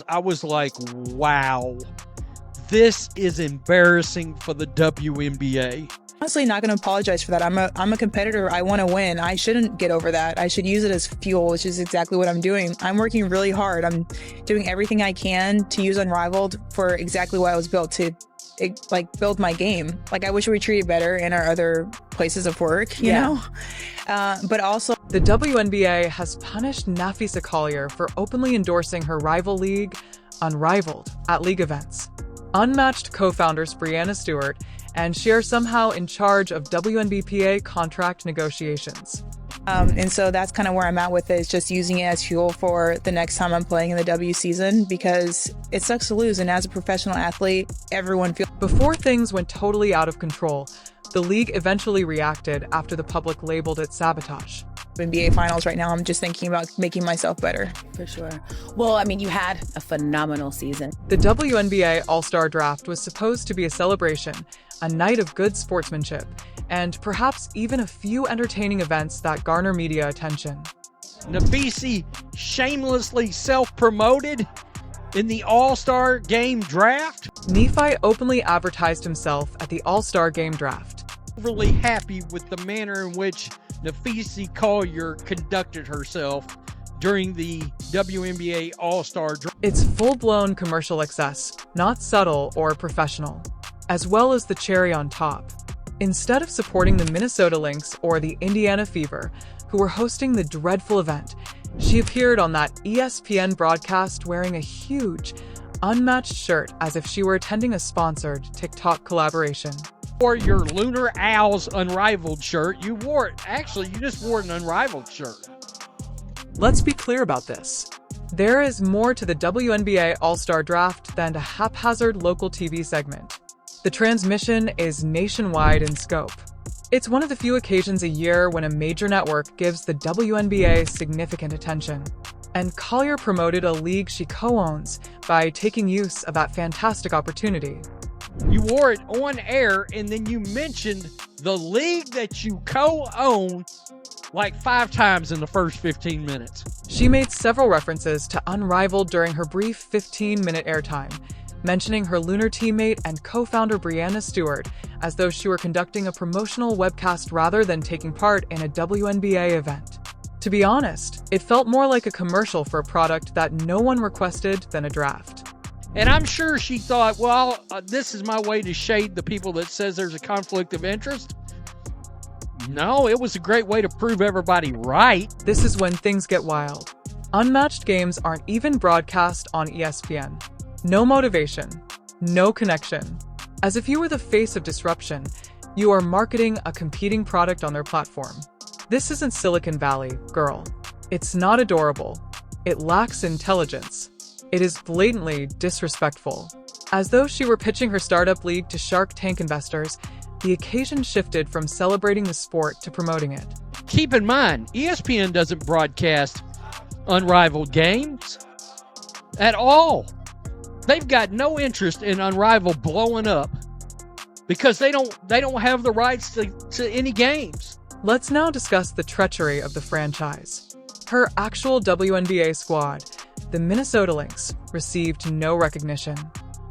I was like, wow, this is embarrassing for the WNBA. Honestly, not going to apologize for that. I'm a competitor. I want to win. I shouldn't get over that. I should use it as fuel, which is exactly what I'm doing. I'm working really hard. I'm doing everything I can to use Unrivaled for exactly what I was built to, build my game. I wish we were treated better in our other places of work, you know? But also, the WNBA has punished Napheesa Collier for openly endorsing her rival league, Unrivaled, at league events. Unmatched co-founders Breanna Stewart and she are somehow in charge of WNBPA contract negotiations. And so that's kind of where I'm at with it, is just using it as fuel for the next time I'm playing in the W season, because it sucks to lose. And as a professional athlete, everyone feels. Before things went totally out of control, the league eventually reacted after the public labeled it sabotage. NBA finals right now, I'm just thinking about making myself better. For sure. Well, I mean, you had a phenomenal season. The WNBA All-Star Draft was supposed to be a celebration, a night of good sportsmanship, and perhaps even a few entertaining events that garner media attention. Napheesa shamelessly self-promoted in the All-Star Game Draft. Nephi openly advertised himself at the All-Star Game Draft. Overly happy with the manner in which Napheesa Collier conducted herself during the WNBA All-Star Draft. It's full-blown commercial excess, not subtle or professional, as well as the cherry on top. Instead of supporting the Minnesota Lynx or the Indiana Fever, who were hosting the dreadful event, she appeared on that ESPN broadcast wearing a huge, unmatched shirt as if she were attending a sponsored TikTok collaboration. Or your Lunar Owls Unrivaled shirt. You wore it. Actually, you just wore an Unrivaled shirt. Let's be clear about this. There is more to the WNBA All-Star Draft than a haphazard local TV segment. The transmission is nationwide in scope. It's one of the few occasions a year when a major network gives the WNBA significant attention. And Collier promoted a league she co-owns by taking use of that fantastic opportunity. You wore it on air, and then you mentioned the league that you co-own like 5 times in the first 15 minutes. She made several references to Unrivaled during her brief 15-minute airtime, mentioning her Lunar teammate and co-founder Breanna Stewart as though she were conducting a promotional webcast rather than taking part in a WNBA event. To be honest, it felt more like a commercial for a product that no one requested than a draft. And I'm sure she thought, well, this is my way to shade the people that says there's a conflict of interest. No, it was a great way to prove everybody right. This is when things get wild. Unmatched games aren't even broadcast on ESPN. No motivation, no connection. As if you were the face of disruption, you are marketing a competing product on their platform. This isn't Silicon Valley, girl. It's not adorable. It lacks intelligence. It is blatantly disrespectful. As though she were pitching her startup league to Shark Tank investors, the occasion shifted from celebrating the sport to promoting it. Keep in mind, ESPN doesn't broadcast Unrivaled games at all. They've got no interest in Unrivaled blowing up because they don't have the rights to any games. Let's now discuss the treachery of the franchise. Her actual WNBA squad, the Minnesota Lynx, received no recognition.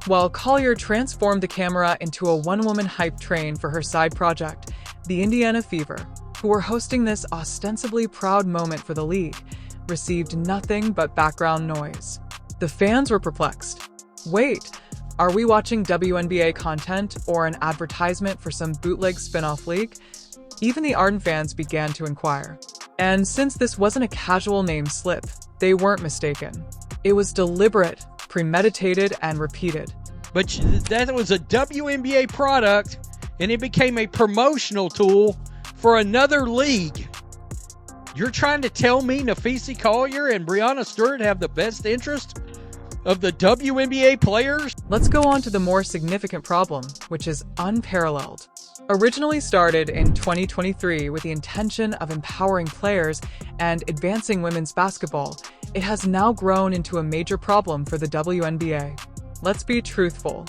While Collier transformed the camera into a one-woman hype train for her side project, the Indiana Fever, who were hosting this ostensibly proud moment for the league, received nothing but background noise. The fans were perplexed. Wait, are we watching WNBA content or an advertisement for some bootleg spin-off league? Even the ardent fans began to inquire. And since this wasn't a casual name slip, they weren't mistaken. It was deliberate, premeditated, and repeated. But that was a WNBA product, and it became a promotional tool for another league. You're trying to tell me Napheesa Collier and Breanna Stewart have the best interest of the WNBA players? Let's go on to the more significant problem, which is unparalleled. Originally started in 2023 with the intention of empowering players and advancing women's basketball, it has now grown into a major problem for the WNBA. Let's be truthful.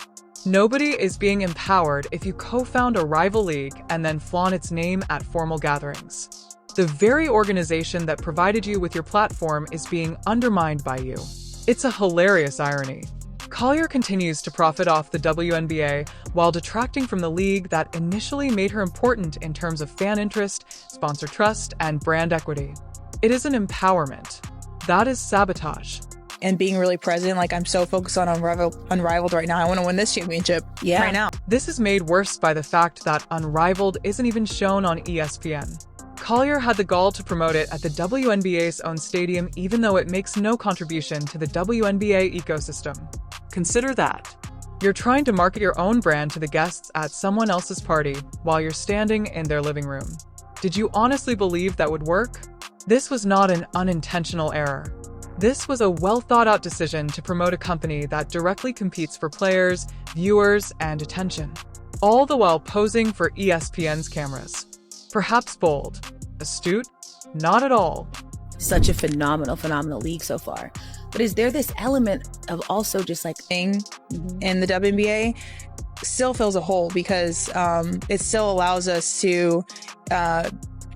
Nobody is being empowered if you co-found a rival league and then flaunt its name at formal gatherings. The very organization that provided you with your platform is being undermined by you. It's a hilarious irony. Collier continues to profit off the WNBA while detracting from the league that initially made her important in terms of fan interest, sponsor trust, and brand equity. It isn't empowerment. That is sabotage. And being really present, like I'm so focused on Unrivaled right now. I want to win this championship right now. This is made worse by the fact that Unrivaled isn't even shown on ESPN. Collier had the gall to promote it at the WNBA's own stadium, even though it makes no contribution to the WNBA ecosystem. Consider that. You're trying to market your own brand to the guests at someone else's party while you're standing in their living room. Did you honestly believe that would work? This was not an unintentional error. This was a well-thought-out decision to promote a company that directly competes for players, viewers, and attention, all the while posing for ESPN's cameras. Perhaps bold. Astute? Not at all. Such a phenomenal league so far. But is there this element of also just like thing in the WNBA still fills a hole because it still allows us to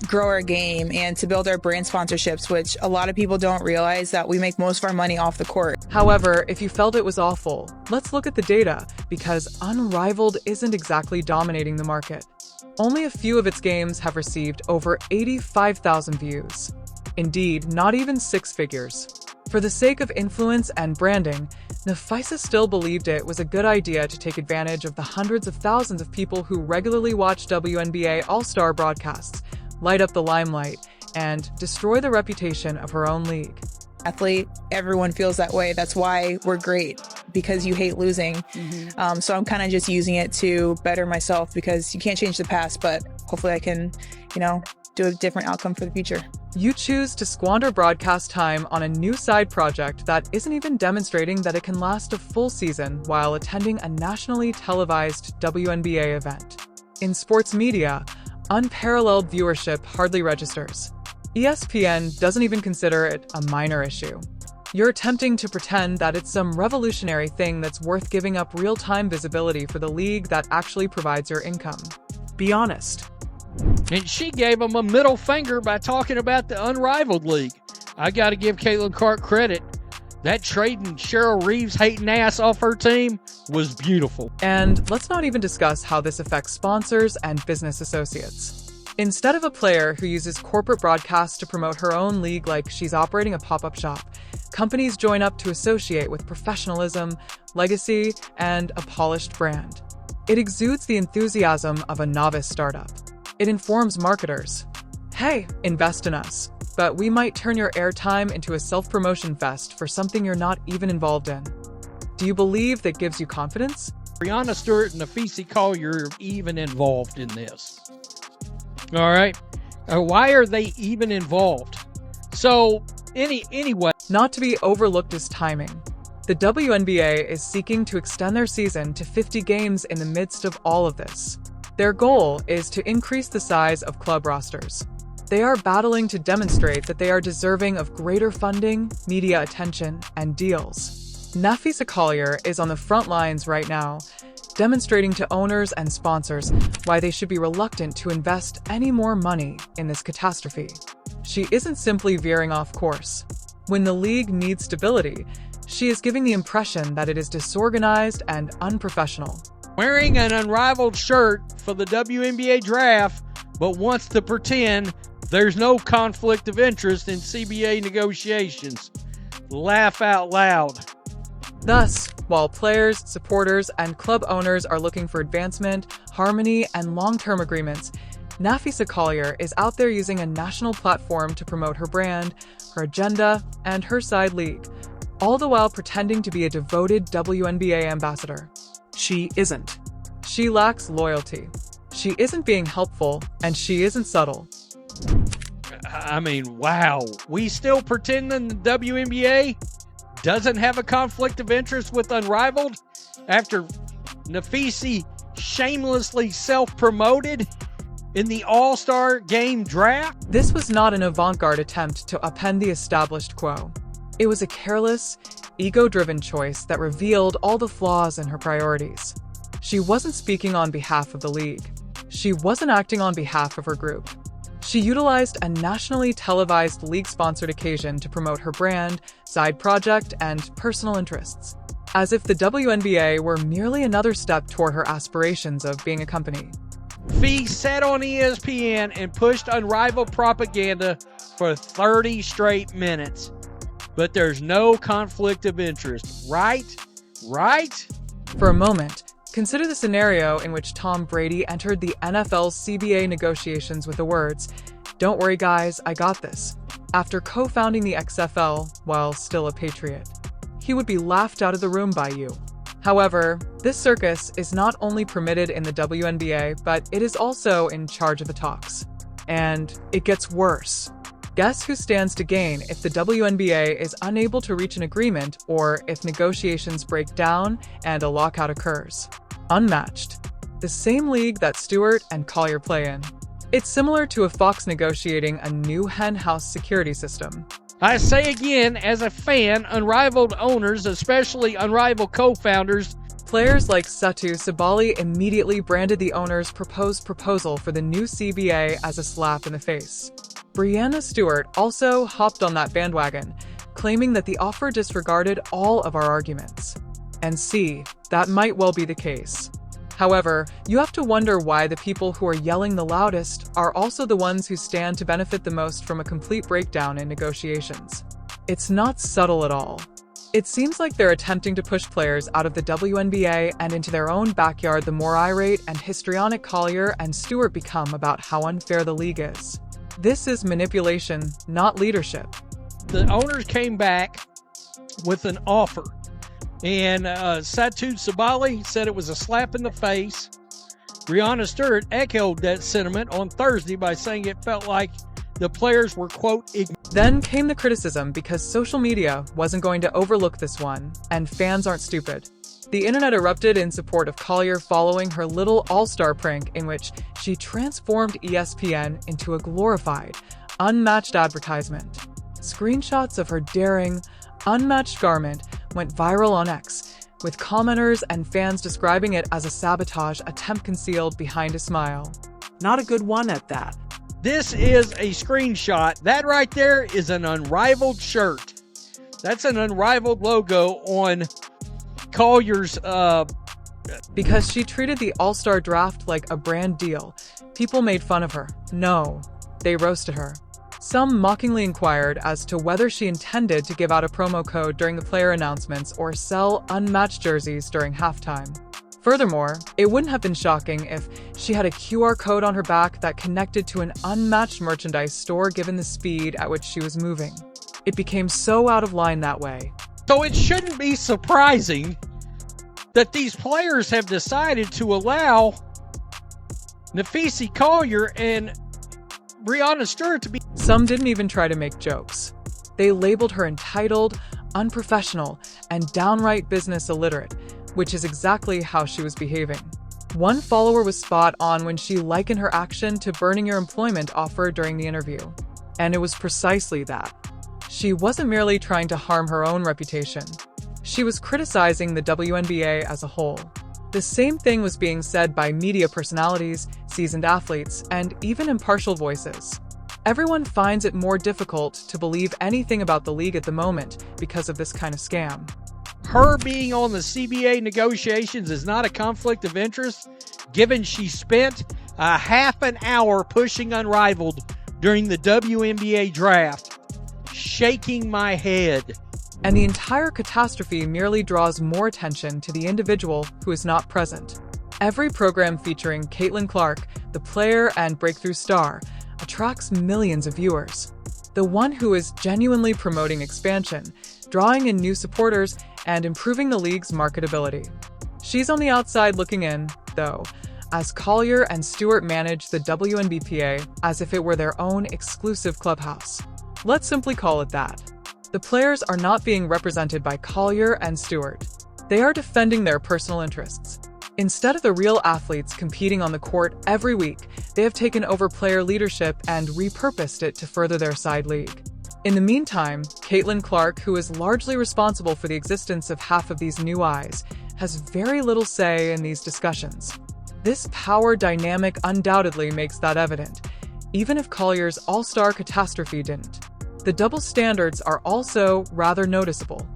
grow our game and to build our brand sponsorships, which a lot of people don't realize that we make most of our money off the court. However, if you felt it was awful, let's look at the data, because Unrivaled isn't exactly dominating the market. Only a few of its games have received over 85,000 views. Indeed, not even six figures. For the sake of influence and branding, Napheesa still believed it was a good idea to take advantage of the hundreds of thousands of people who regularly watch WNBA All-Star broadcasts, light up the limelight, and destroy the reputation of her own league. Athlete, everyone feels that way. That's why we're great, because you hate losing. So I'm kind of just using it to better myself, because you can't change the past, but hopefully I can, do a different outcome for the future. You choose to squander broadcast time on a new side project that isn't even demonstrating that it can last a full season while attending a nationally televised WNBA event. In sports media, unparalleled viewership hardly registers. ESPN doesn't even consider it a minor issue. You're attempting to pretend that it's some revolutionary thing that's worth giving up real-time visibility for the league that actually provides your income. Be honest. And she gave him a middle finger by talking about the Unrivaled League. I got to give Caitlin Clark credit. That trading Cheryl Reeves hating ass off her team was beautiful. And let's not even discuss how this affects sponsors and business associates. Instead of a player who uses corporate broadcasts to promote her own league like she's operating a pop-up shop, companies join up to associate with professionalism, legacy, and a polished brand. It exudes the enthusiasm of a novice startup. It informs marketers. Hey, invest in us, but we might turn your airtime into a self-promotion fest for something you're not even involved in. Do you believe that gives you confidence? Breanna Stewart and Napheesa Collier are even involved in this. All right. Why are they even involved? So, anyway. Not to be overlooked is timing. The WNBA is seeking to extend their season to 50 games in the midst of all of this. Their goal is to increase the size of club rosters. They are battling to demonstrate that they are deserving of greater funding, media attention, and deals. Napheesa Collier is on the front lines right now, demonstrating to owners and sponsors why they should be reluctant to invest any more money in this catastrophe. She isn't simply veering off course. When the league needs stability, she is giving the impression that it is disorganized and unprofessional. Wearing an Unrivaled shirt for the WNBA draft, but wants to pretend there's no conflict of interest in CBA negotiations. Laugh out loud. Thus, while players, supporters, and club owners are looking for advancement, harmony, and long-term agreements, Napheesa Collier is out there using a national platform to promote her brand, her agenda, and her side league, all the while pretending to be a devoted WNBA ambassador. She isn't. She lacks loyalty. She isn't being helpful, and she isn't subtle. I mean, wow. We still pretending the WNBA doesn't have a conflict of interest with Unrivaled after Napheesa shamelessly self-promoted in the All-Star Game draft? This was not an avant-garde attempt to upend the established quo. It was a careless, ego-driven choice that revealed all the flaws in her priorities. She wasn't speaking on behalf of the league. She wasn't acting on behalf of her group. She utilized a nationally televised league-sponsored occasion to promote her brand, side project, and personal interests, as if the WNBA were merely another step toward her aspirations of being a company. Fee sat on ESPN and pushed Unrivaled propaganda for 30 straight minutes. But there's no conflict of interest, right? Right? For a moment, consider the scenario in which Tom Brady entered the NFL's CBA negotiations with the words, "Don't worry guys, I got this," after co-founding the XFL while still a Patriot. He would be laughed out of the room by you. However, this circus is not only permitted in the WNBA, but it is also in charge of the talks. And it gets worse. Guess who stands to gain if the WNBA is unable to reach an agreement or if negotiations break down and a lockout occurs? Unmatched. The same league that Stewart and Collier play in. It's similar to a Fox negotiating a new henhouse security system. I say again, as a fan, Unrivaled owners, especially Unrivaled co-founders, Players like Satu Sabali immediately branded the owner's proposed proposal for the new CBA as a slap in the face. Breanna Stewart also hopped on that bandwagon, claiming that the offer disregarded all of our arguments. And see, that might well be the case. However, you have to wonder why the people who are yelling the loudest are also the ones who stand to benefit the most from a complete breakdown in negotiations. It's not subtle at all. It seems like they're attempting to push players out of the WNBA and into their own backyard the more irate and histrionic Collier and Stewart become about how unfair the league is. This is manipulation, not leadership. The owners came back with an offer. And Satu Sabali said it was a slap in the face. Breanna Stewart echoed that sentiment on Thursday by saying it felt like the players were, quote, Then came the criticism because social media wasn't going to overlook this one, and fans aren't stupid. The internet erupted in support of Collier following her little all-star prank in which she transformed ESPN into a glorified, unmatched advertisement. Screenshots of her daring, unmatched garment went viral on X, with commenters and fans describing it as a sabotage attempt concealed behind a smile. Not a good one at that. This is a screenshot. That right there is an Unrivaled shirt. That's an Unrivaled logo on Collier's. Because she treated the All-Star draft like a brand deal, people made fun of her. No, they roasted her. Some mockingly inquired as to whether she intended to give out a promo code during the player announcements or sell unmatched jerseys during halftime. Furthermore, it wouldn't have been shocking if she had a QR code on her back that connected to an unmatched merchandise store given the speed at which she was moving. It became so out of line that way. So it shouldn't be surprising that these players have decided to allow Napheesa Collier and Breanna Stewart to be. Some didn't even try to make jokes. They labeled her entitled, unprofessional, and downright business illiterate, which is exactly how she was behaving. One follower was spot on when she likened her action to burning your employment offer during the interview. And it was precisely that. She wasn't merely trying to harm her own reputation. She was criticizing the WNBA as a whole. The same thing was being said by media personalities, seasoned athletes, and even impartial voices. Everyone finds it more difficult to believe anything about the league at the moment because of this kind of scam. Her being on the CBA negotiations is not a conflict of interest, given she spent a half an hour pushing Unrivaled during the WNBA draft. Shaking my head. And the entire catastrophe merely draws more attention to the individual who is not present. Every program featuring Caitlin Clark, the player and breakthrough star, attracts millions of viewers. The one who is genuinely promoting expansion, drawing in new supporters, and improving the league's marketability. She's on the outside looking in, though, as Collier and Stewart manage the WNBPA as if it were their own exclusive clubhouse. Let's simply call it that. The players are not being represented by Collier and Stewart. They are defending their personal interests. Instead of the real athletes competing on the court every week, they have taken over player leadership and repurposed it to further their side league. In the meantime, Caitlin Clark, who is largely responsible for the existence of half of these new eyes, has very little say in these discussions. This power dynamic undoubtedly makes that evident, even if Collier's all-star catastrophe didn't. The double standards are also rather noticeable.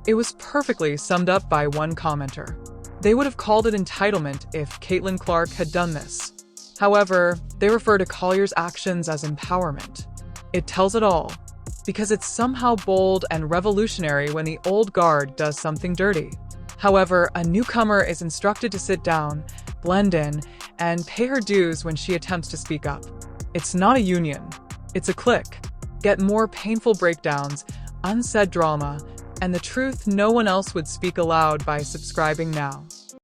It was perfectly summed up by one commenter. They would have called it entitlement if Caitlin Clark had done this. However, they refer to Collier's actions as empowerment. It tells it all, because it's somehow bold and revolutionary when the old guard does something dirty. However, a newcomer is instructed to sit down, blend in, and pay her dues when she attempts to speak up. It's not a union, it's a clique. Get more painful breakdowns, unsaid drama, and the truth no one else would speak aloud by subscribing now.